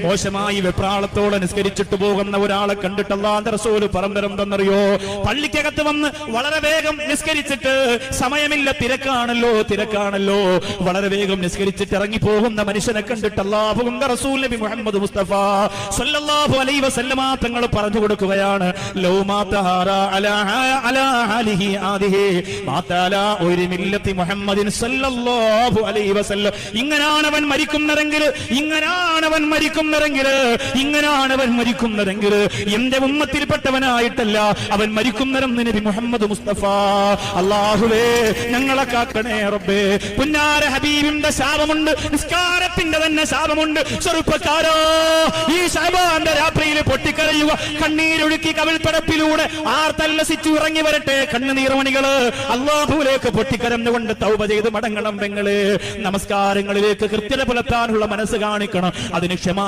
മോശമായി വെപ്രാളത്തോടെ നിസ്കരിച്ചിട്ട് പോകുന്ന ഒരാളെ കണ്ടിട്ട് അല്ലാഹുവിന്റെ റസൂൽ പറഞ്ഞെന്തെന്നറിയോ? പള്ളിക്കകത്ത് വന്ന് വളരെ വേഗം നിസ്കരിച്ചിട്ട്, സമയമില്ല, തിരക്കാണല്ലോ, വളരെ വേഗം നിസ്കരിച്ചിട്ട് ഇറങ്ങി പോകുന്ന മനുഷ്യനെ കണ്ടിട്ട് അല്ലാഹുവിന്റെ റസൂൽ നബി മുഹമ്മദ് മുസ്തഫ സ്വല്ലല്ലാഹു അലൈഹി വസല്ലമ തങ്ങൾ പറഞ്ഞു കൊടുക്കുകയാണ്, ലൗ മാതഹാറ അലാ ഹാലിഹി ആദിഹി മാതല ഒരു മില്ലത്തി മുഹമ്മദിൻ സ്വല്ലല്ലാഹു അലൈഹി വസല്ലം. ഇങ്ങനാണവൻ മരിക്കുന്നതെങ്കിൽ എന്റെ ഉമ്മത്തിൽപ്പെട്ടവനായിട്ടല്ല അവൻ മരിക്കുന്നതെന്ന് നബി മുഹമ്മദ് മുസ്തഫ. അല്ലാഹുവേ ഞങ്ങളെ കാക്കണേ റബ്ബേ. പുന്നാര ഹബീബിന്റെ ശാപമുണ്ട്, നിസ്കാരത്തിന്റെ തന്നെ ശാപമുണ്ട്. ചെറുപ്പക്കാരോ, ഈ ശഅബാന്റെ രാത്രിയിൽ പൊട്ടിക്കരയുക, കണ്ണീരൊഴുക്കി കവിൾപ്പടപ്പിലൂടെ ആർത്തല്ലസിച്ചു ഇറങ്ങി വരട്ടെ കണ്ണുനീർമണികള്. അല്ലാഹുവിലേക്ക് പൊട്ടിക്കരഞ്ഞുകൊണ്ട് തൗബ ചെയ്ത് മടങ്ങണം പെങ്ങള്. നമസ്കാരങ്ങളിലേക്ക് കൃത്യത പുലർത്താനുള്ള മനസ്സ് കാണിക്കണം. അതിന് ക്ഷമ